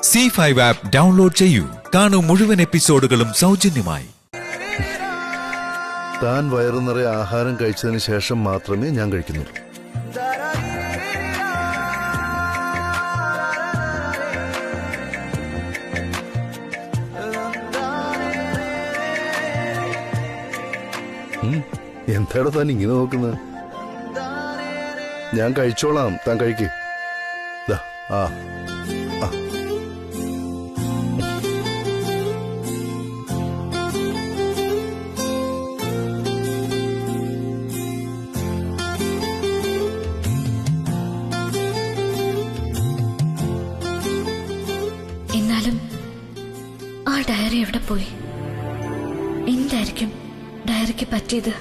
C5 app download ചെയ്യൂ. കാണൂ മുഴുവൻ എപ്പിസോഡുകളും സൗജന്യമായി. താൻ വയറു നിറയെ ആഹാരം കഴിച്ചതിന് ശേഷം മാത്രമേ ഞാൻ കഴിക്കുന്നുള്ളൂ. എന്താടോ താൻ ഇങ്ങനെ നോക്കുന്നത്? ഞാൻ കഴിച്ചോളാം, താൻ കഴിക്കേ. ആ എന്നാലും ആ ഡയറി എവിടെ പോയി? എന്തായിരിക്കും ഡയറിക്ക് പറ്റിയത്?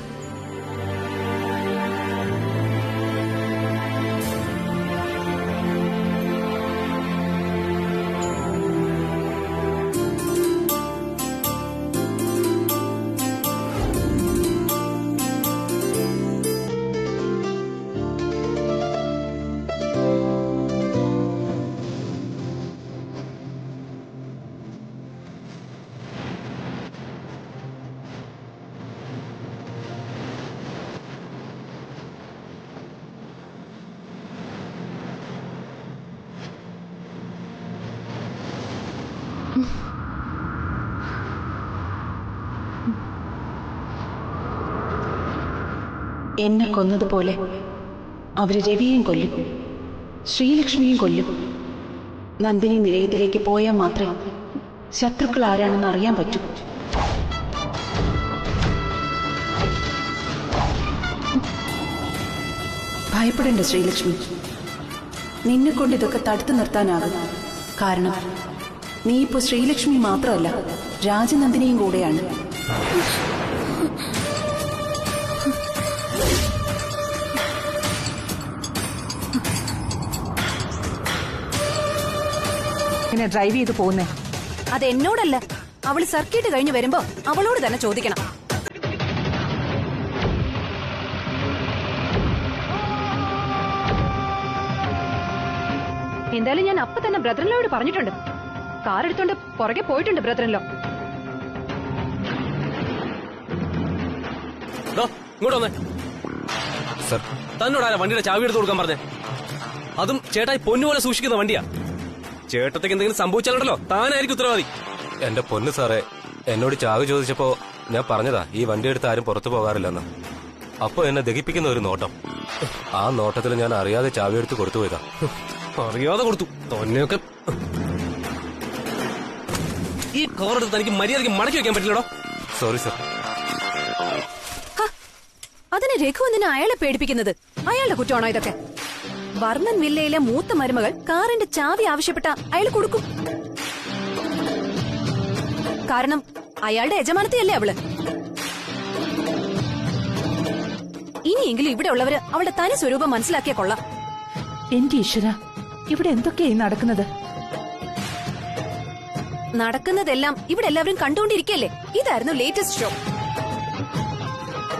എന്നെ കൊന്നതുപോലെ അവര് രവിയെയും കൊല്ലും, ശ്രീലക്ഷ്മിയും കൊല്ലും. നന്ദിനി നിലയത്തിലേക്ക് പോയാൽ മാത്രമേ ശത്രുക്കൾ ആരാണെന്ന് അറിയാൻ പറ്റൂ. ഭയപ്പെടേണ്ട ശ്രീലക്ഷ്മി, നിന്നെ കൊണ്ട് ഇതൊക്കെ തടുത്തു നിർത്താനാകും. കാരണം നീ ഇപ്പോൾ ശ്രീലക്ഷ്മി മാത്രമല്ല, രാജനന്ദിനിയും കൂടെയാണ്. ഡ്രൈവ് ചെയ്ത് പോകുന്നേ അത് എന്നോടല്ല, അവള് സർക്കിട്ട് കഴിഞ്ഞ് വരുമ്പോ അവളോട് തന്നെ ചോദിക്കണം. എന്തായാലും ഞാൻ അപ്പൊ തന്നെ ബ്രദറിനോട് പറഞ്ഞിട്ടുണ്ട്. കാർ എടുത്തോണ്ട് പുറകെ പോയിട്ടുണ്ട് ബ്രദറിനോ. തന്നോടാരാ വണ്ടിയുടെ ചാവി എടുത്ത് കൊടുക്കാൻ പറഞ്ഞേ? അതും ചേട്ടായി പൊന്നുപോലെ സൂക്ഷിക്കുന്ന വണ്ടിയാ. ചേട്ടത്തേക്ക് എന്തെങ്കിലും സംഭവിച്ചാലുണ്ടല്ലോ താനായിരിക്കും ഉത്തരവാദി. എന്റെ പൊന്നു സാറേ, എന്നോട് ചാവി ചോദിച്ചപ്പോ ഞാൻ പറഞ്ഞതാ ഈ വണ്ടി എടുത്ത് ആരും പുറത്തു പോകാറില്ലെന്ന്. അപ്പൊ എന്നെ ദഹിപ്പിക്കുന്ന ഒരു നോട്ടം, ആ നോട്ടത്തിൽ ഞാൻ അറിയാതെ ചാവി എടുത്ത് കൊടുത്തു പോയതാ. അറിയാതെ കൊടുത്തു തൊന്നെയൊക്കെ. ഈ കവറെടുത്ത് തനിക്ക് മര്യാദയ്ക്ക് മടക്കി വെക്കാൻ പറ്റില്ലടോ. Sorry sir. അതിന് രഘു എന്തിനാ അയാളെ പേടിപ്പിക്കുന്നത്? അയാളുടെ കുറ്റമാണോ ഇതൊക്കെ? വർമ്മൻ വില്ലയിലെ മൂത്ത മരുമകൾ കാറിന്റെ ചാവി ആവശ്യപ്പെട്ട അയാൾ കൊടുക്കും. കാരണം അയാളുടെ യജമാനത്തെയല്ലേ അവള്. ഇനിയെങ്കിലും ഇവിടെ ഉള്ളവര് അവളുടെ തനി സ്വരൂപം മനസ്സിലാക്കിയ കൊള്ളാം. എന്റെ ഈശ്വര, ഇവിടെ എന്തൊക്കെയായി നടക്കുന്നത്? നടക്കുന്നതെല്ലാം ഇവിടെ എല്ലാവരും കണ്ടുകൊണ്ടിരിക്കല്ലേ. ഇതായിരുന്നു ലേറ്റസ്റ്റ് ഷോ.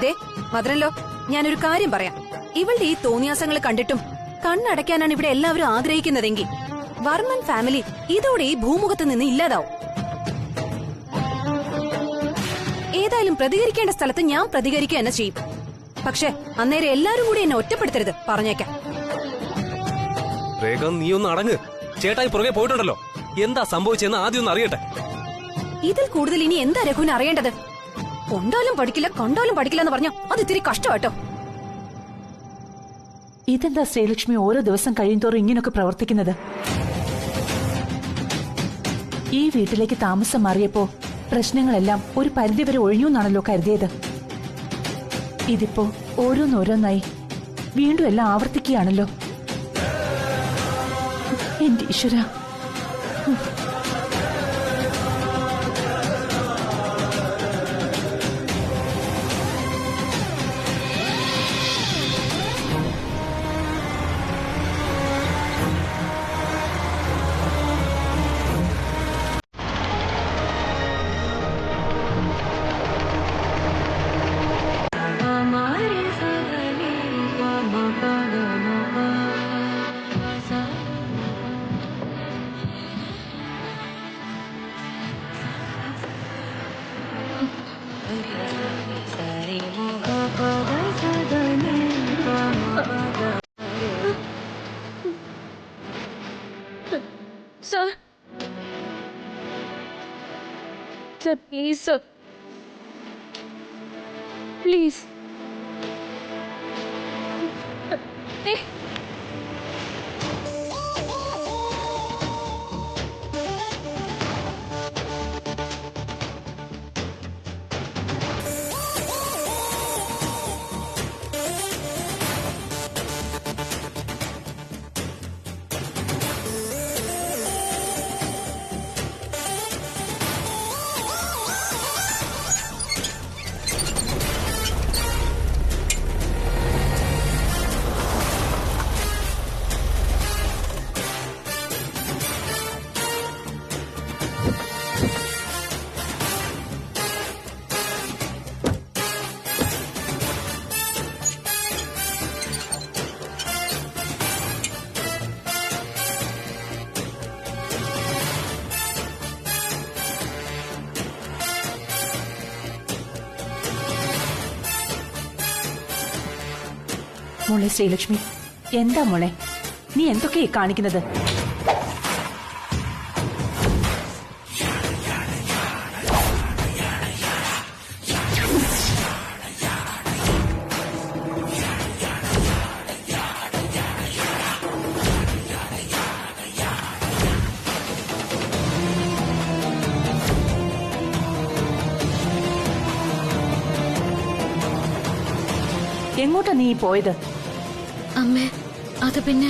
ദേ മദനല്ലോ, ഞാനൊരു കാര്യം പറയാം. ഇവളുടെ ഈ തോന്നിയാസങ്ങൾ കണ്ടിട്ടും കണ്ണടയ്ക്കാനാണ് ഇവിടെ എല്ലാവരും ആഗ്രഹിക്കുന്നതെങ്കിൽ വർമ്മൻ ഫാമിലി ഇതോടെ ഈ ഭൂമുഖത്ത് നിന്ന് ഇല്ലാതാവും. ഏതായാലും പ്രതികരിക്കേണ്ട സ്ഥലത്ത് ഞാൻ പ്രതികരിക്കുക തന്നെ ചെയ്യും. പക്ഷെ അന്നേരം എല്ലാരും കൂടി എന്നെ ഒറ്റപ്പെടുത്തരുത്, പറഞ്ഞേക്കാം. രേഖ, നീ ഒന്ന് അടങ്ങ്. ചേട്ടായി പുറകെ പോയിട്ടുണ്ടല്ലോ, എന്താ സംഭവിച്ചെന്ന് ആദ്യം ഒന്ന് അറിയട്ടെ. ഇതിൽ കൂടുതൽ ഇനി എന്താ രഘുവിന് അറിയേണ്ടത്? കൊണ്ടാലും പഠിക്കില്ല, കണ്ടാലും പഠിക്കില്ല എന്ന് പറഞ്ഞോ, അത് ഇത്തിരി കഷ്ടമാട്ടോ. ഇതെന്താ ശ്രീലക്ഷ്മി ഓരോ ദിവസം കഴിയുന്തോറും ഇങ്ങനൊക്കെ പ്രവർത്തിക്കുന്നത്? ഈ വീട്ടിലേക്ക് താമസം മാറിയപ്പോ പ്രശ്നങ്ങളെല്ലാം ഒരു പരിധിവരെ ഒഴിഞ്ഞുന്നാണല്ലോ കരുതിയത്. ഇതിപ്പോ ഓരോന്നോരോന്നായി വീണ്ടും എല്ലാം ആവർത്തിക്കുകയാണല്ലോ. എന്റെ ഈശ്വര. Sir sir please sir please മോളെ ശ്രീലക്ഷ്മി, എന്താ മോളെ നീ എന്തൊക്കെയാ കാണിക്കുന്നത്? എങ്ങോട്ടാ നീ പോയത്? അമ്മേ, അത് പിന്നെ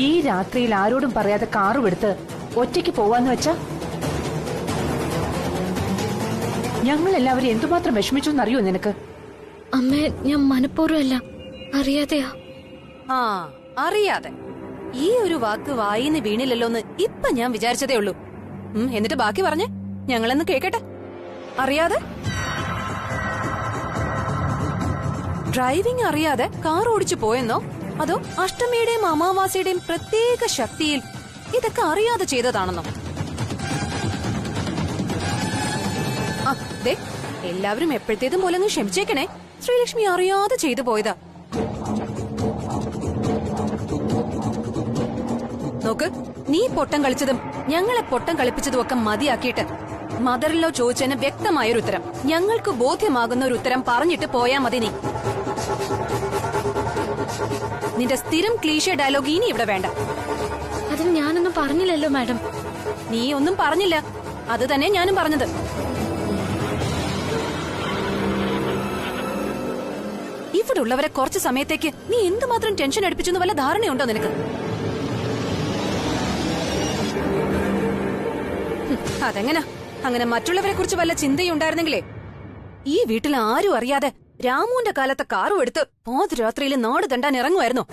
ഈ രാത്രിയിൽ ആരോടും പറയാതെ കാറുമെടുത്ത് ഒറ്റയ്ക്ക് പോവാന്ന് വെച്ചാ? ഞങ്ങൾ എല്ലാവരും എന്തുമാത്രം വിഷമിച്ചു എന്നറിയോ നിനക്ക്? അമ്മേ, ഞാൻ മനഃപൂർവ്വമല്ല, അറിയാതെയാ. ആ അറിയാതെ. ഈ ഒരു വാക്ക് വായിന്ന് വീണില്ലല്ലോന്ന് ഇപ്പൊ ഞാൻ വിചാരിച്ചതേ ഉള്ളൂ. എന്നിട്ട് ബാക്കി പറഞ്ഞേ, ഞങ്ങളെന്ന് കേക്കട്ടെ. അറിയാതെ? ഡ്രൈവിംഗ് അറിയാതെ കാർ ഓടിച്ചു പോയെന്നോ? അതോ അഷ്ടമിയുടെയും അമാവാസിയുടെയും പ്രത്യേക ശക്തിയിൽ ഇതൊക്കെ അറിയാതെ ചെയ്തതാണെന്നോ? ദേ, എല്ലാവരും എപ്പോഴത്തേതും പോലെ അങ്ങ് ക്ഷമിച്ചേക്കണേ. ശ്രീലക്ഷ്മി അറിയാതെ ചെയ്തു പോയതാ. നോക്ക്, നീ പൊട്ടം കളിച്ചതും ഞങ്ങളെ പൊട്ടം കളിപ്പിച്ചതും ഒക്കെ മതിയാക്കിയിട്ട് മദറിലോ ചോദിച്ചതിന് വ്യക്തമായൊരു ഉത്തരം, ഞങ്ങൾക്ക് ബോധ്യമാകുന്ന ഒരു ഉത്തരം പറഞ്ഞിട്ട് പോയാ മതി. നീ നിന്റെ സ്ഥിരം ക്ലീഷേ ഡയലോഗ് ഇനി ഇവിടെ വേണ്ട. അതിന് ഞാനൊന്നും പറഞ്ഞില്ലല്ലോ മാഡം. നീ ഒന്നും പറഞ്ഞില്ല, അത് തന്നെ ഞാനും പറഞ്ഞത്. ഇവിടെ ഉള്ളവരെ കുറച്ച് സമയത്തേക്ക് നീ എന്തുമാത്രം ടെൻഷൻ അടുപ്പിച്ചെന്ന് വല്ല ധാരണയുണ്ടോ നിനക്ക്? അതെങ്ങനാ? അങ്ങനെ മറ്റുള്ളവരെ കുറിച്ച് വല്ല ചിന്തയുണ്ടായിരുന്നെങ്കിലേ ഈ വീട്ടിൽ ആരും അറിയാതെ രാമുവിന്റെ കാലത്തെ കാറും എടുത്ത് പാതിരാത്രിയിൽ നാട് തണ്ടാൻ ഇറങ്ങുമായിരുന്നോ?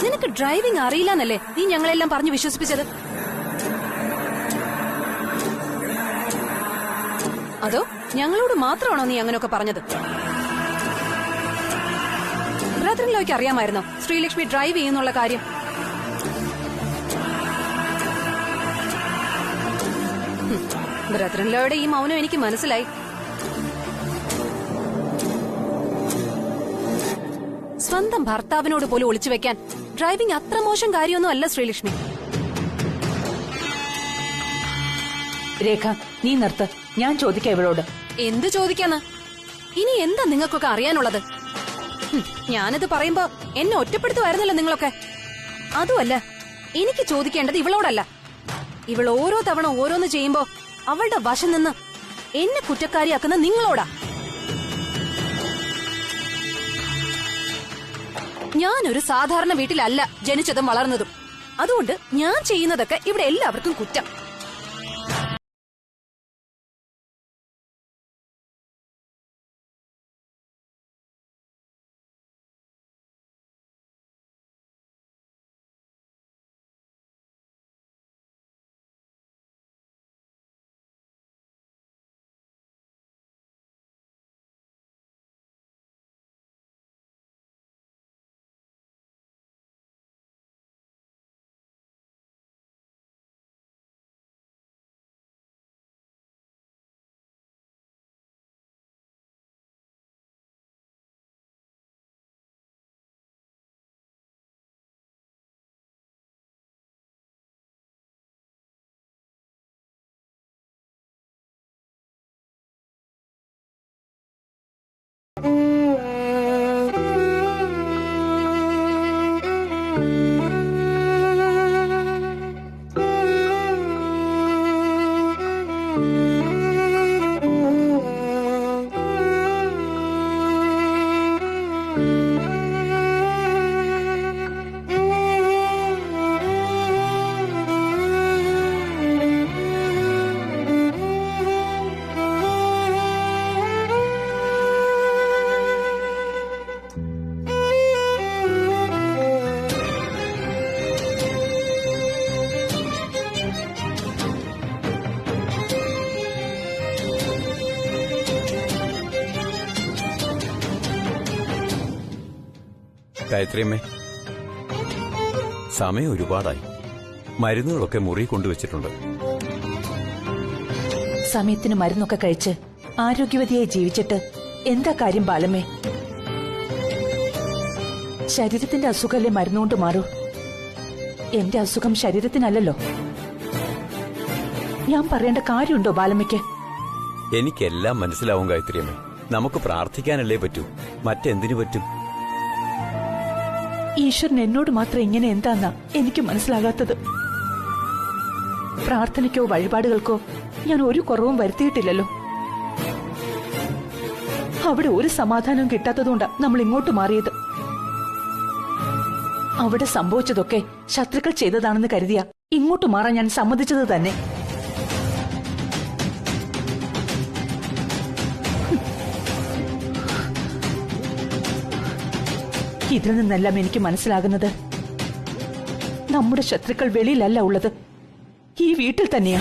നിനക്ക് ഡ്രൈവിംഗ് അറിയില്ലെന്നല്ലേ നീ ഞങ്ങളെല്ലാം പറഞ്ഞു വിശ്വസിപ്പിച്ചത്? അതോ ഞങ്ങളോട് മാത്രമാണോ നീ അങ്ങനെയൊക്കെ പറഞ്ഞത്? ബ്രദറിനിലേക്ക് അറിയാമായിരുന്നോ ശ്രീലക്ഷ്മി ഡ്രൈവ് ചെയ്യുന്നുള്ള കാര്യം? ബ്രദറിൻലോയുടെ ഈ മൗനം എനിക്ക് മനസ്സിലായി. സ്വന്തം ഭർത്താവിനോട് പോലും ഒളിച്ചു വെക്കാൻ ഡ്രൈവിംഗ് അത്ര മോശം കാര്യമൊന്നും അല്ല ശ്രീലക്ഷ്മി. രേഖ, നീ നിർത്ത്. ഞാൻ ചോദിക്കാം ഇവളോട്. എന്ത് ചോദിക്കാന്ന്? ഇനി എന്താ നിങ്ങൾക്കൊക്കെ അറിയാനുള്ളത്? ഞാനിത് പറയുമ്പോ എന്നെ ഒറ്റപ്പെടുത്തുമായിരുന്നല്ലോ നിങ്ങളൊക്കെ. അതുമല്ല, എനിക്ക് ചോദിക്കേണ്ടത് ഇവളോടല്ല. ഇവൾ ഓരോ തവണ ഓരോന്ന് ചെയ്യുമ്പോ അവളുടെ വശം നിന്ന് എന്നെ കുറ്റക്കാരിയാക്കുന്ന നിങ്ങളോടാ. ഞാനൊരു സാധാരണ വീട്ടിലല്ല ജനിച്ചതും വളർന്നതും. അതുകൊണ്ട് ഞാൻ ചെയ്യുന്നതൊക്കെ ഇവിടെ എല്ലാവർക്കും കുറ്റം. ഗായത്രിയമ്മേ, സമയം ഒരുപാടായി. മരുന്നുകളൊക്കെ മുറി കൊണ്ടുവച്ചിട്ടുണ്ട്. സമയത്തിന് മരുന്നൊക്കെ കഴിച്ച് ആരോഗ്യവതിയായി ജീവിച്ചിട്ട് എന്താ കാര്യം ബാലമ്മേ? ശരീരത്തിന്റെ അസുഖമല്ലേ മരുന്നുകൊണ്ട് മാറൂ? എന്റെ അസുഖം ശരീരത്തിനല്ലല്ലോ. ഞാൻ പറയേണ്ട കാര്യമുണ്ടോ ബാലമ്മയ്ക്ക്? എനിക്കെല്ലാം മനസ്സിലാവും ഗായത്രിയമ്മേ. നമുക്ക് പ്രാർത്ഥിക്കാനല്ലേ പറ്റൂ, മറ്റെന്തിനു പറ്റും? ഈശ്വരൻ എന്നോട് മാത്രം ഇങ്ങനെ എന്താന്നാ എനിക്ക് മനസ്സിലാകാത്തത്. പ്രാർത്ഥനയ്ക്കോ വഴിപാടുകൾക്കോ ഞാൻ ഒരു കുറവും വരുത്തിയിട്ടില്ലല്ലോ. അവിടെ ഒരു സമാധാനവും കിട്ടാത്തതുകൊണ്ടാ നമ്മൾ ഇങ്ങോട്ട് മാറിയത്. അവിടെ സംഭവിച്ചതൊക്കെ ശത്രുക്കൾ ചെയ്തതാണെന്ന് കരുതിയ ഇങ്ങോട്ട് മാറാൻ ഞാൻ സമ്മതിച്ചത് തന്നെ. ഇതിൽ നിന്നെല്ലാം എനിക്ക് മനസ്സിലാകുന്നത് നമ്മുടെ ശത്രുക്കൾ വെളിയിലല്ല ഉള്ളത്, ഈ വീട്ടിൽ തന്നെയാ.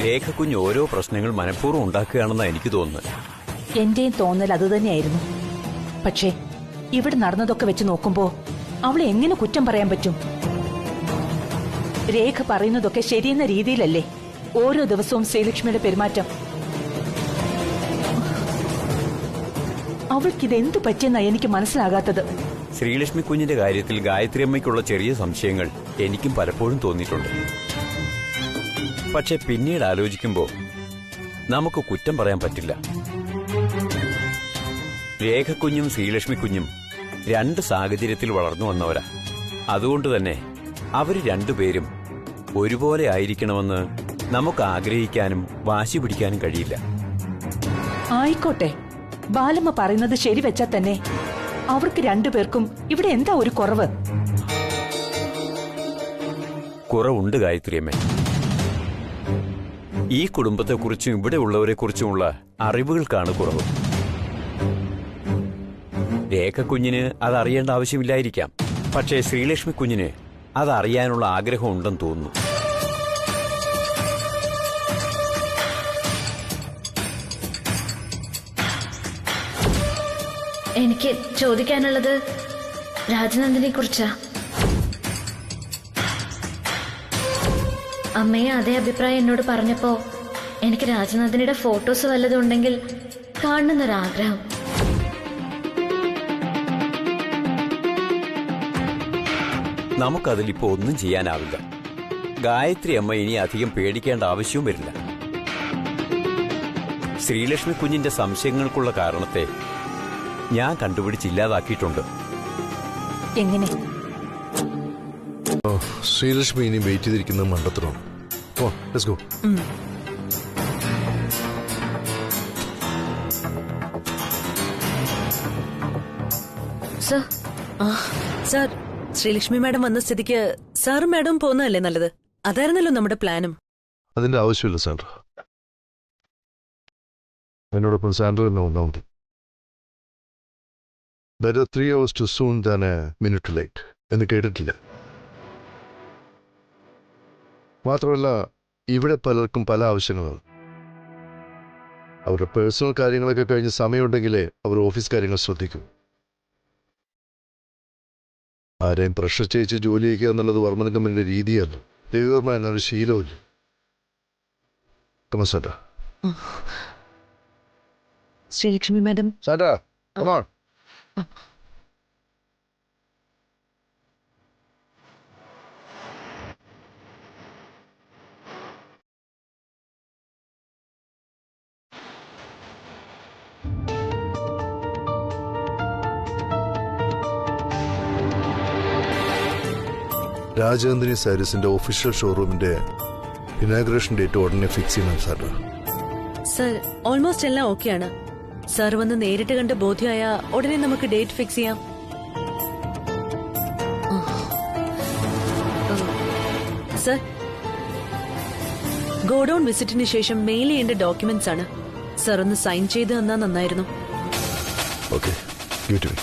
രേഖക്കുഞ്ഞ് ഓരോ പ്രശ്നങ്ങൾ മനഃപൂർവ്വം ഉണ്ടാക്കുകയാണെന്നാ എനിക്ക് തോന്നുന്നത്. എന്റെയും തോന്നൽ അതുതന്നെയായിരുന്നു. പക്ഷേ ഇവിടെ നടന്നതൊക്കെ വെച്ച് നോക്കുമ്പോ അവളെ എങ്ങനെ കുറ്റം പറയാൻ പറ്റും? രേഖ പറയുന്നതൊക്കെ ശരിയെന്ന രീതിയിലല്ലേ ഓരോ ദിവസവും ശ്രീലക്ഷ്മിയുടെ പെരുമാറ്റം? അവൾക്കിതെന്തു പറ്റിയെന്നാ എനിക്ക് മനസ്സിലാകാത്തത്. ശ്രീലക്ഷ്മി കുഞ്ഞിന്റെ കാര്യത്തിൽ ഗായത്രിയമ്മയ്ക്കുള്ള ചെറിയ സംശയങ്ങൾ എനിക്കും പലപ്പോഴും തോന്നിയിട്ടുണ്ട്. പക്ഷെ പിന്നീട് ആലോചിക്കുമ്പോ നമുക്ക് കുറ്റം പറയാൻ പറ്റില്ല. രേഖക്കുഞ്ഞും ശ്രീലക്ഷ്മി കുഞ്ഞും രണ്ട് സാഹചര്യത്തിൽ വളർന്നു വന്നവരാ. അതുകൊണ്ട് തന്നെ അവര് രണ്ടുപേരും ഒരുപോലെ ആയിരിക്കണമെന്ന് നമുക്ക് ആഗ്രഹിക്കാനും വാശി പിടിക്കാനും കഴിയില്ല. ആയിക്കോട്ടെ, ബാലമ്മ പറയുന്നത് ശരിവെച്ചാൽ തന്നെ അവർക്ക് രണ്ടുപേർക്കും ഇവിടെ എന്താ ഒരു കുറവ്? കുറവുണ്ട് ഗായത്രിയമ്മേ. ഈ കുടുംബത്തെക്കുറിച്ചും ഇവിടെ ഉള്ളവരെക്കുറിച്ചുമുള്ള അറിവുകൾക്കാണ് കുറവ്. രേഖക്കുഞ്ഞിന് അതറിയേണ്ട ആവശ്യമില്ലായിരിക്കാം. പക്ഷേ ശ്രീലക്ഷ്മി കുഞ്ഞിന് അതറിയാനുള്ള ആഗ്രഹം ഉണ്ടെന്ന് തോന്നുന്നു. എനിക്ക് ചോദിക്കാനുള്ളത് രാജനന്ദിനെ കുറിച്ചാ. അമ്മയെ അതേ അഭിപ്രായം എന്നോട് പറഞ്ഞപ്പോ എനിക്ക് രാജനന്ദിനിയുടെ ഫോട്ടോസ് വല്ലതും ഉണ്ടെങ്കിൽ കാണണമെന്നൊരാഗ്രഹം. നമുക്കതിലിപ്പോ ഒന്നും ചെയ്യാനാവില്ല. ഗായത്രി അമ്മ ഇനി അധികം പേടിക്കേണ്ട ആവശ്യവും വരില്ല. ശ്രീലക്ഷ്മി കുഞ്ഞിന്റെ സംശയങ്ങൾക്കുള്ള കാരണത്തെ ഞാൻ കണ്ടുപിടിച്ചില്ലാതാക്കിയിട്ടുണ്ട്. എങ്ങനെ? ശ്രീലക്ഷ്മി ഇനി വെയിറ്റ് ചെയ്തിരിക്കുന്നത് മണ്ടത്തിലാണ്. Let's go. Sir, Sreelakshmi madam വന്ന സ്ഥിതിക്ക് സാറും മാഡം പോകുന്നതല്ലേ നല്ലത്? അതായിരുന്നല്ലോ നമ്മുടെ പ്ലാനും. അതിന്റെ ആവശ്യമില്ല സാൻഡ്ര. എന്നോടൊപ്പം സാൻഡ്ര തന്നെ വന്നാൽ മതി. Better 3 hours too soon than a minute too late എന്ന് കേട്ടിട്ടില്ല. മാത്രമല്ല, ഇവിടെ പലർക്കും പല ആവശ്യങ്ങളാണ്. അവരുടെ പേഴ്സണൽ കാര്യങ്ങളൊക്കെ കഴിഞ്ഞ് സമയമുണ്ടെങ്കിലേ അവർ ഓഫീസ് കാര്യങ്ങൾ ശ്രദ്ധിക്കും. ആരെയും പ്രഷർ ചെയ്യിച്ച് ജോലി ചെയ്യുക എന്നുള്ളത് വർമ്മൻ കമ്പനിയുടെ രീതിയല്ല. ദേവിവർമ്മ എന്നൊരു ശീലമില്ല. Sandra, Sreelakshmi madam. Sandra, come on. Rajanandini സാരീസിന്റെ ഒഫീഷ്യൽ ഷോറൂമിന്റെ ഇനാഗ്രേഷൻ ഡേറ്റ് ഉടനെ ഫിക്സ് ചെയ്യണം സാർ. സർ ഓൾമോസ്റ്റ് എല്ലാം ഓക്കെയാണ്. സാർ വന്ന് നേരിട്ട് കണ്ട് ബോധ്യമായ ഉടനെ നമുക്ക് ഡേറ്റ് ഫിക്സ് ചെയ്യാം. സർ, ഗോഡൌൺ വിസിറ്റിന് ശേഷം മെയിൽ ചെയ്യേണ്ട ഡോക്യുമെന്റ്സ് ആണ്. സർ ഒന്ന് സൈൻ ചെയ്ത് തന്നാ നന്നായിരുന്നു. Okay, give to me.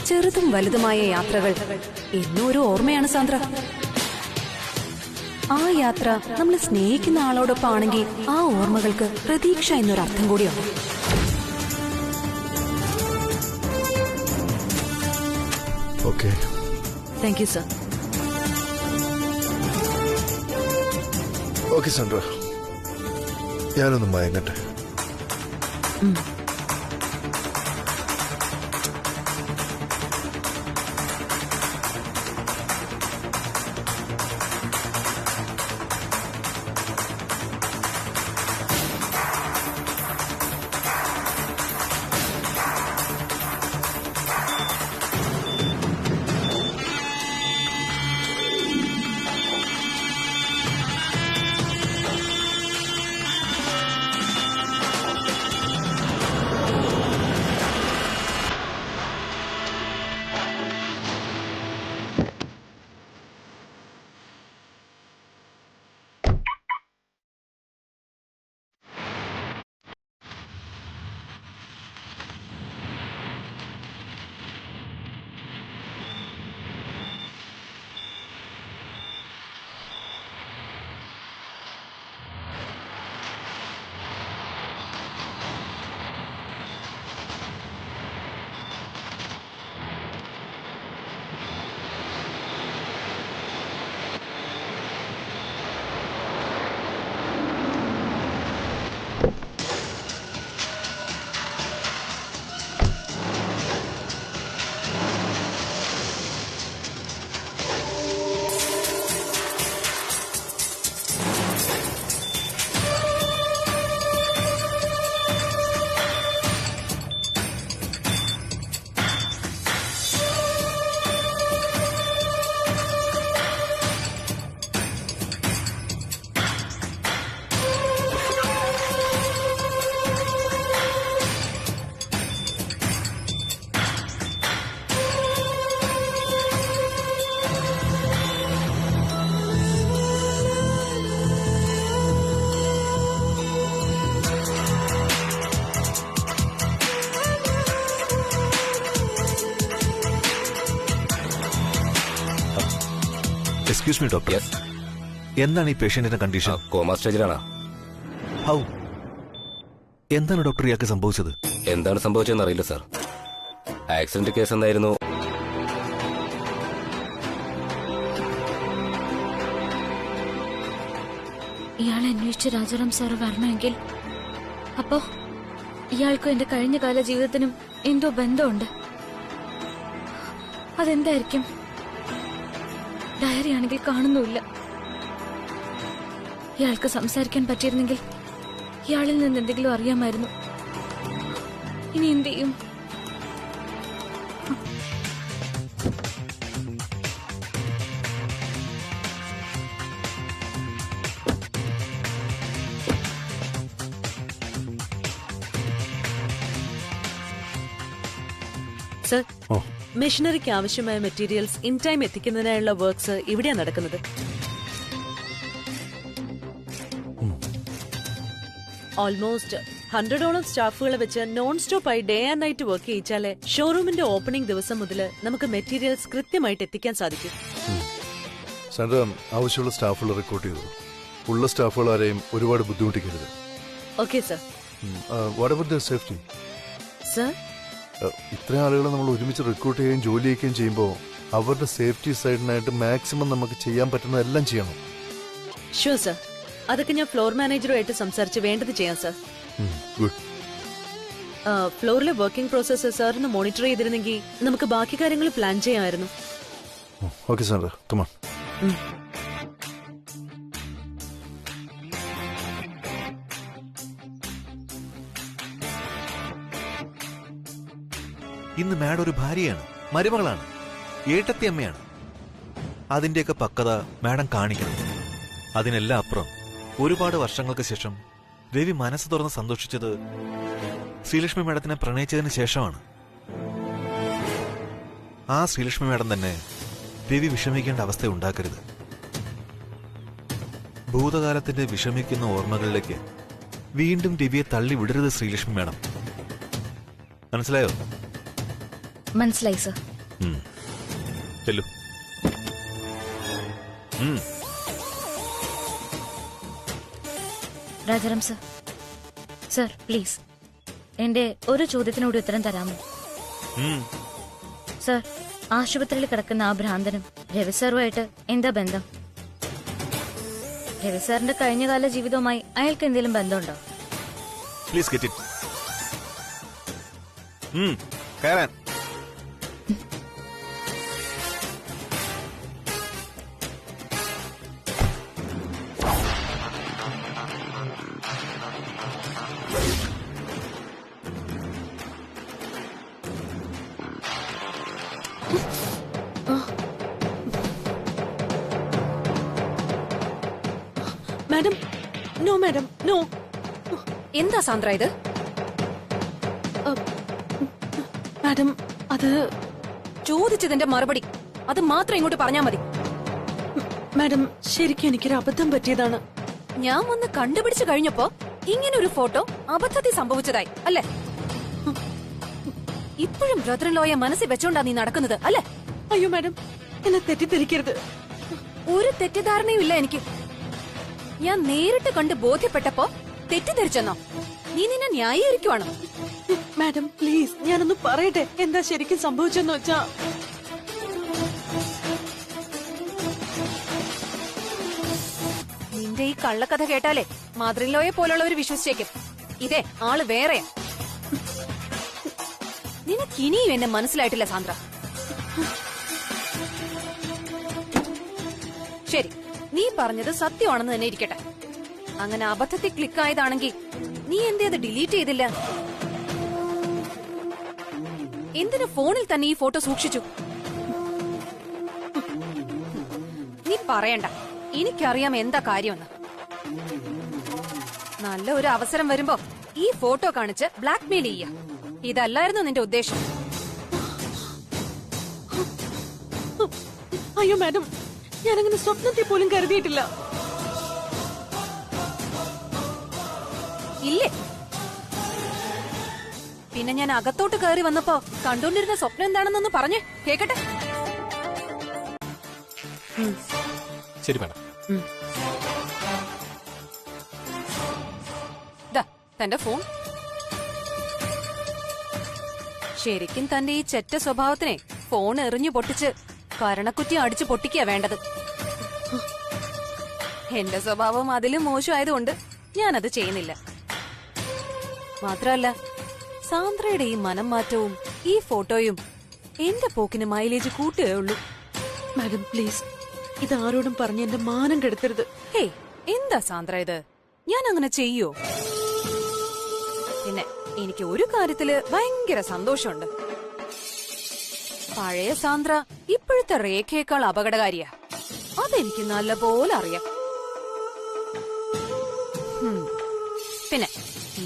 ചെറുതും വലുതുമായ യാത്രകൾ എന്നും ഒരു ഓർമ്മയാണ് സാന്ദ്ര. ആ യാത്ര നമ്മൾ സ്നേഹിക്കുന്ന ആളോടൊപ്പം ആണെങ്കിൽ ആ ഓർമ്മകൾക്ക് പ്രതീക്ഷ എന്നൊരർത്ഥം കൂടിയുണ്ട്. Okay, thank you sir. Okay Sandra, ഞാനൊന്ന് മയങ്ങട്ടെ. എക്സ്ക്യൂസ് മീ ഡോക്ടർ, എന്താണ് ഈ പേഷ്യന്റിന്റെ കണ്ടീഷൻ? കോമാ സ്റ്റേജിലാണ്. ഹൗ? എന്താണ് ഡോക്ടർ ഇയാൾക്ക് സംഭവിച്ചത്? എന്താണ് സംഭവിച്ചതെന്ന് അറിയില്ല സാർ. ആക്സിഡന്റ് കേസ് എന്തായിരുന്നു? ഇയാളെ അന്വേഷിച്ച് രാജാറാം സാറ് വരണമെങ്കിൽ അപ്പോ ഇയാൾക്കും എന്റെ കഴിഞ്ഞകാല ജീവിതത്തിനും എന്തോ ബന്ധമുണ്ട്. അതെന്തായിരിക്കും? ഡയറി ആണെങ്കിൽ കാണുന്നുമില്ല. ഇയാൾക്ക് സംസാരിക്കാൻ പറ്റിയിരുന്നെങ്കിൽ ഇയാളിൽ നിന്ന് എന്തെങ്കിലും അറിയാമായിരുന്നു. ഇനി എന്ത് ചെയ്യും? സർ, മെഷീനറിക്ക് ആവശ്യമായ മെറ്റീരിയൽസ് ഇൻ ടൈം എത്തിക്കുന്നതിനായുള്ള വർക്ക്സ് ഇവിടെയാണ് നടക്കുന്നത്. ഓൾമോസ്റ്റ് 100ഓളം സ്റ്റാഫുകളെ വെച്ച് നോൺ സ്റ്റോപ്പായി ഡേ ആൻഡ് നൈറ്റ് വർക്ക് ചെയ്യിച്ചാലേ ഷോറൂമിന്റെ ഓപ്പണിംഗ് ദിവസം മുതൽ നമുക്ക് മെറ്റീരിയൽസ് കൃത്യമായിട്ട് എത്തിക്കാൻ സാധിക്കും. സാൻഡ്ര, ആവശ്യമുള്ള സ്റ്റാഫുകൾ റിക്രൂട്ട് ചെയ്തു. ഉള്ള സ്റ്റാഫുകൾ ആരെയും ഒരുപാട് ബുദ്ധിമുട്ടിക്കരുത്. Okay sir. What about the safety? Sir, ഇത്രയും ആളുകളെ നമ്മൾ ഒരുമിച്ച് റിക്രൂട്ട് ചെയ്യുകയും ജോലി ചെയ്യുകയും ചെയ്യുമ്പോൾ അവരുടെ സേഫ്റ്റി സൈഡിനായിട്ട് മാക്സിമം നമുക്ക് ചെയ്യാൻ പറ്റുന്നതെല്ലാം ചെയ്യണം. Sure sir. അതൊക്കെ ഞാൻ ഫ്ലോർ മാനേജറുമായിട്ട് സംസാരിച്ച് വേണ്ടത് ചെയ്യാം സർ. ഗുഡ്. ഫ്ലോറിലെ വർക്കിംഗ് പ്രോസസ് സാറിന് മോണിറ്റർ ചെയ്തിരുന്നെങ്കിൽ നമുക്ക് ബാക്കി കാര്യങ്ങൾ പ്ലാൻ ചെയ്യാമായിരുന്നു. Okay Sandra, come on. ഇന്ന് മാഡം ഒരു ഭാര്യയാണ്, മരുമകളാണ്, ഏട്ടത്തി അമ്മയാണ്. അതിന്റെയൊക്കെ പക്വത മാഡം കാണിക്കണം. അതിനെല്ലാം അപ്പുറം ഒരുപാട് വർഷങ്ങൾക്ക് ശേഷം രവി മനസ്സ് തുറന്ന് സന്തോഷിച്ചത് ശ്രീലക്ഷ്മി മാഡത്തിനെ പ്രണയിച്ചതിന് ശേഷമാണ്. ആ ശ്രീലക്ഷ്മി മാഡം തന്നെ രവി വിഷമിക്കേണ്ട അവസ്ഥ ഉണ്ടാക്കരുത്. ഭൂതകാലത്തിന്റെ വിഷമിക്കുന്ന ഓർമ്മകളിലേക്ക് വീണ്ടും രവിയെ തള്ളി വിടരുത് ശ്രീലക്ഷ്മി മാഡം. മനസ്സിലായോ? മനസ്സിലായി സർ. ചെല്ലു. രാജാറാം സർ, സർ പ്ലീസ് എന്റെ ഒരു ചോദ്യത്തിനോട് ഉത്തരം തരാമോ? സർ, ആശുപത്രിയിൽ കിടക്കുന്ന ആ ഭ്രാന്തനും രവി സാറുമായിട്ട് എന്താ ബന്ധം? രവി സാറിന്റെ കഴിഞ്ഞകാല ജീവിതവുമായി അയാൾക്ക് എന്തെങ്കിലും ബന്ധമുണ്ടോ? Please get it. കയറാൻ. Madam, no madam, no. എന്താ സാന്ദ്ര ഇത്? മാഡം, അത് ചോദിച്ചതിന്റെ മറുപടി അത് മാത്രം ഇങ്ങോട്ട് പറഞ്ഞാ മതി. മാഡം, ശരിക്കും എനിക്കൊരു അബദ്ധം പറ്റിയതാണ്. ഞാൻ വന്ന് കണ്ടുപിടിച്ചു കഴിഞ്ഞപ്പോ ഇങ്ങനെ ഒരു ഫോട്ടോ അബദ്ധത്തിൽ സംഭവിച്ചതായി അല്ലേ? ഇപ്പോഴും ബ്രദർ ലോയെ മനസ്സിൽ വെച്ചോണ്ടാ നീ നടക്കുന്നത് അല്ലേ? അയ്യോ മാഡം, എന്നെ തെറ്റിദ്ധരിക്കരുത്. ഒരു തെറ്റിദ്ധാരണയും ഇല്ല എനിക്ക്. ഞാൻ നേരിട്ട് കണ്ട് ബോധ്യപ്പെട്ടപ്പോ തെറ്റിദ്ധരിച്ചെന്നോ? നീ നിന്നെ ന്യായീകരിക്കുവാണോ? മാഡം പ്ലീസ്, ഞാനൊന്ന് പറയട്ടെ എന്താ ശരിക്കും സംഭവിച്ചെന്ന് വെച്ചാ. നിന്റെ ഈ കള്ളക്കഥ കേട്ടാലേ മാതൃലോയെ പോലുള്ളവർ വിശ്വസിച്ചേക്കും. ഇതേ ആള് വേറെയാ. നിനക്കിനിയും എന്നെ മനസ്സിലായിട്ടില്ല സാന്ദ്ര. ശരി, നീ പറഞ്ഞത് സത്യമാണെന്ന് തന്നെ ഇരിക്കട്ടെ. അങ്ങനെ അബദ്ധത്തിൽ ക്ലിക്കായതാണെങ്കിൽ നീ എന്തേ അത് ഡിലീറ്റ് ചെയ്തില്ല? എന്തിനു ഫോണിൽ തന്നെ ഈ ഫോട്ടോ സൂക്ഷിച്ചു? നീ പറയണ്ട, എനിക്കറിയാം എന്താ കാര്യമെന്ന്. നല്ല ഒരു അവസരം വരുമ്പോ ഈ ഫോട്ടോ കാണിച്ച് ബ്ലാക്ക്മെയിൽ ചെയ്യാം. ഇതല്ലായിരുന്നു നിന്റെ ഉദ്ദേശം. അയ്യോ മാഡം, ഞാനങ്ങനെ സ്വപ്നത്തിൽ പോലും കരുതിയിട്ടില്ല. ഇല്ലേ? പിന്നെ ഞാൻ അകത്തോട്ട് കയറി വന്നപ്പോ കണ്ടോണ്ടിരുന്ന സ്വപ്നം എന്താണെന്നൊന്ന് പറഞ്ഞേ കേക്കട്ടെ. ശരി മാഡം. തന്റെ ഫോൺ. ശരിക്കും തന്റെ ഈ ചെറ്റ സ്വഭാവത്തിനെ ഫോൺ എറിഞ്ഞു പൊട്ടിച്ച് കരണക്കുറ്റി അടിച്ചു പൊട്ടിക്കുക വേണ്ടത്. എന്റെ സ്വഭാവം അതിലും മോശമായതുകൊണ്ട് ഞാനത് ചെയ്യുന്നില്ല. മാത്രമല്ല, സാന്ദ്രയുടെ ഈ മനം മാറ്റവും ഈ ഫോട്ടോയും എന്റെ പോക്കിന് മൈലേജ് കൂട്ടുകയേ ഉള്ളൂ. മാഡം പ്ലീസ്, ഇത് ആരോടും പറഞ്ഞ് എന്റെ മാനം കെടുത്തരുത്. ഹേയ്, എന്താ സാന്ദ്ര ഇത്? ഞാൻ അങ്ങനെ ചെയ്യോ? പിന്നെ എനിക്ക് ഒരു കാര്യത്തില് ഭയങ്കര സന്തോഷമുണ്ട്. പഴയ സാന്ദ്ര ഇപ്പോഴത്തെ രേഖയേക്കാൾ അപകടകാരിയാ. അതെനിക്ക് നല്ലപോലെ അറിയാം. പിന്നെ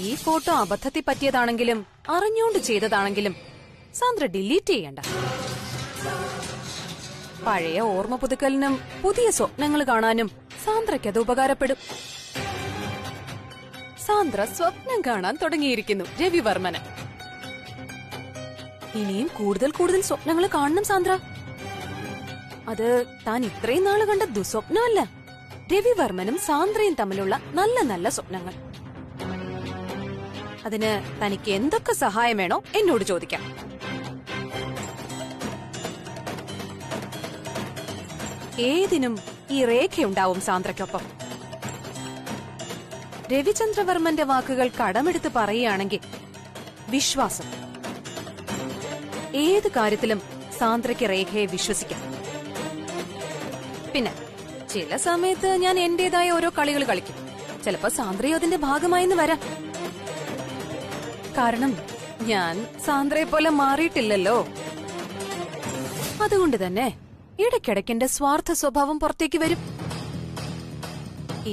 ഈ ഫോട്ടോ അബദ്ധത്തിൽ പറ്റിയതാണെങ്കിലും അറിഞ്ഞുകൊണ്ട് ചെയ്തതാണെങ്കിലും സാന്ദ്ര ഡിലീറ്റ് ചെയ്യണ്ട. പഴയ ഓർമ്മ പുതുക്കലിനും പുതിയ സ്വപ്നങ്ങൾ കാണാനും സാന്ദ്രയ്ക്ക് അത് ഉപകാരപ്പെടും. സാന്ദ്ര സ്വപ്നം കാണാൻ തുടങ്ങിയിരിക്കുന്നു രവിവർമ്മന്. ഇനിയും കൂടുതൽ കൂടുതൽ സ്വപ്നങ്ങൾ കാണണം സാന്ദ്ര. അത് താൻ ഇത്രയും നാള് കണ്ട ദുസ്വപ്നമല്ല, രവിവർമ്മനും സാന്ദ്രയും തമ്മിലുള്ള നല്ല നല്ല സ്വപ്നങ്ങൾ. അതിന് തനിക്ക് എന്തൊക്കെ സഹായം വേണോ എന്നോട് ചോദിക്കാം. ഏതിനും ഈ രേഖയുണ്ടാവും സാന്ദ്രയ്ക്കൊപ്പം. രവിചന്ദ്രവർമ്മന്റെ വാക്കുകൾ കടമെടുത്ത് പറയുകയാണെങ്കിൽ വിശ്വാസം. ഏത് കാര്യത്തിലും സാന്ദ്രയ്ക്ക് രേഖയെ വിശ്വസിക്കാം. പിന്നെ ചില സമയത്ത് ഞാൻ എന്റേതായ ഓരോ കളികൾ കളിക്കും. ചിലപ്പോ സാന്ദ്രയോ അതിന്റെ ഭാഗമായെന്ന് വരാം. കാരണം ഞാൻ സാന്ദ്രയെ പോലെ മാറിയിട്ടില്ലല്ലോ. അതുകൊണ്ട് തന്നെ ഇടയ്ക്കിടയ്ക്ക് എന്റെ സ്വാർത്ഥ സ്വഭാവം പുറത്തേക്ക് വരും.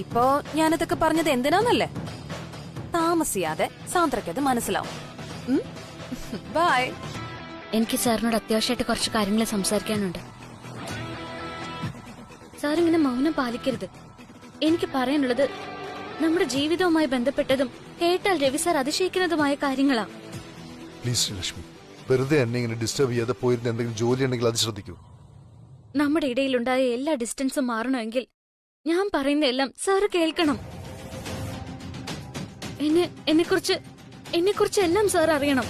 ഇപ്പോ ഞാനതൊക്കെ പറഞ്ഞത് എന്തിനാന്നല്ലേ? താമസിയാതെ സാന്ദ്രയ്ക്കത് മനസ്സിലാവും. ബൈ. എനിക്ക് സാറിനോട് അത്യാവശ്യമായിട്ട് കുറച്ച് കാര്യങ്ങൾ സംസാരിക്കാനുണ്ട്. സാർ ഇങ്ങനെ മൗനം പാലിക്കരുത്. എനിക്ക് പറയാനുള്ളത് നമ്മുടെ ജീവിതവുമായി ബന്ധപ്പെട്ടതും കേട്ടാൽ രവി സാർ അതിശയിക്കുന്നതുമായ കാര്യങ്ങളാ. പ്ലീസ് ശ്രീലക്ഷ്മി, വെറുതെ എന്നെ ഇങ്ങനെ ഡിസ്റ്റർബ് ചെയ്യാതെ പോയിരുന്ന എന്തെങ്കിലും ജോലി ഉണ്ടെങ്കിൽ അത് ശ്രദ്ധിക്കൂ. നമ്മുടെ ഇടയിലുണ്ടായ എല്ലാ ഡിസ്റ്റൻസും മാറണമെങ്കിൽ ഞാൻ പറയുന്ന എല്ലാം സാറ് കേൾക്കണം. എന്നെക്കുറിച്ച് എല്ലാം സാർ അറിയണം.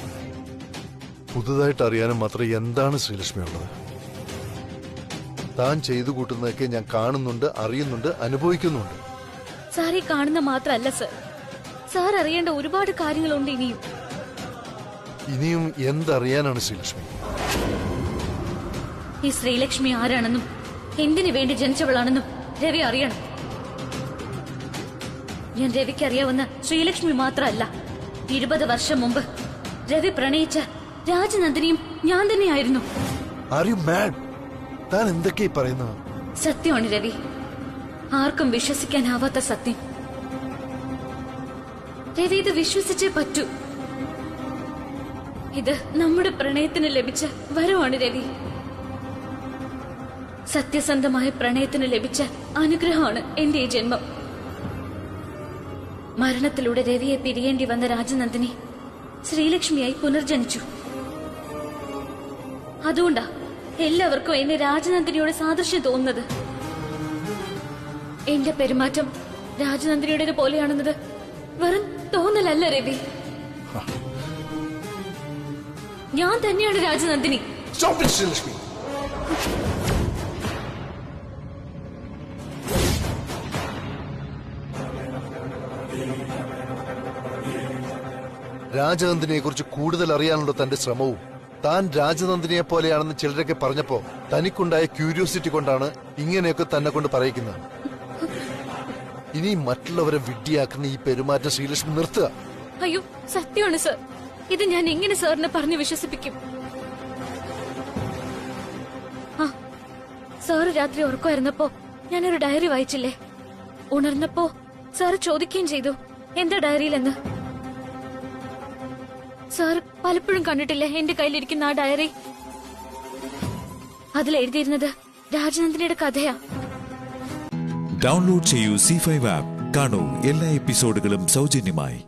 പുതുതായിട്ട് അറിയാനും മാത്രം എന്താണ് ശ്രീലക്ഷ്മി ഉള്ളത്? താൻ ചെയ്തു കൂട്ടുന്നതൊക്കെ ഞാൻ കാണുന്നുണ്ട്, അറിയുന്നുണ്ട്, അനുഭവിക്കുന്നുണ്ട്. സാർ ഈ കാണുന്ന മാത്രമല്ല സർ, സാർ അറിയേണ്ട ഒരുപാട് കാര്യങ്ങളുണ്ട് ഇനിയും. ഇനിയും എന്തറിയാനാണ് ശ്രീലക്ഷ്മി? ഈ ശ്രീലക്ഷ്മി ആരാണെന്നും എന്തിനു വേണ്ടി ജനിച്ചവളാണെന്നും രവി അറിയണം. ഞാൻ രവിക്ക് അറിയാവുന്ന ശ്രീലക്ഷ്മി മാത്രമല്ല, 20 വർഷം മുമ്പ് രവി പ്രണയിച്ച രാജനന്ദിനിയും ഞാൻ തന്നെയായിരുന്നു. താൻ എന്തൊക്കെയാ പറയുന്നത്? സത്യമാണ് രവി, ആർക്കും വിശ്വസിക്കാനാവാത്ത സത്യം. രവി ഇത് വിശ്വസിച്ചേ പറ്റൂ. ഇത് നമ്മുടെ പ്രണയത്തിന് ലഭിച്ച വരവാണ് രവി. സത്യസന്ധമായ പ്രണയത്തിന് ലഭിച്ച അനുഗ്രഹമാണ് എന്റെ ഈ ജന്മം. മരണത്തിലൂടെ രവിയെ പിരിയേണ്ടി വന്ന രാജനന്ദിനി ശ്രീലക്ഷ്മിയായി പുനർജനിച്ചു. അതുകൊണ്ടാ എല്ലാവർക്കും എന്നെ രാജനന്ദിനിയോട് സാദൃശ്യം തോന്നുന്നത്. എന്റെ പെരുമാറ്റം രാജനന്ദിനിയുടേത് പോലെയാണെന്നത് വെറും തോന്നലല്ല രവി. ഞാൻ തന്നെയാണ് രാജനന്ദിനി. രാജനന്ദിനിയെ കുറിച്ച് കൂടുതൽ അറിയാനുള്ള തന്റെ ശ്രമവും താൻ രാജനന്ദിനിയെ പോലെയാണെന്ന് ചിലരൊക്കെ പറഞ്ഞപ്പോ തനിക്കുണ്ടായ ക്യൂരിയോസിറ്റി കൊണ്ടാണ് ഇങ്ങനെയൊക്കെ തന്നെ കൊണ്ട് പറയിക്കുന്നത്. ഇനി മറ്റുള്ളവരെ വിഡ്ഢിയാക്കുന്ന ഈ പെരുമാറ്റം ശ്രീലക്ഷ്മി നിർത്തുക. അയ്യോ സത്യമാണ് സർ, ഇത് ഞാൻ എങ്ങനെ സാറിനെ പറഞ്ഞു വിശ്വസിപ്പിക്കും? സാറ് രാത്രി ഉറക്കമായിരുന്നപ്പോ ഞാനൊരു ഡയറി വായിച്ചില്ലേ? ഉണർന്നപ്പോ സാറ് ചോദിക്കുകയും ചെയ്തു എന്താ ഡയറിയിലെന്ന്. സാർ പലപ്പോഴും കണ്ടിട്ടില്ലേ എന്റെ കയ്യിലിരിക്കുന്ന ആ ഡയറി? അതിലെഴുതിയിരുന്നത് രാജനന്ദിനിയുടെ കഥയാ. ഡൗൺലോഡ് ചെയ്യൂ C5 ആപ്പ്. കാണൂ എല്ലാ എപ്പിസോഡുകളും സൗജന്യമായി.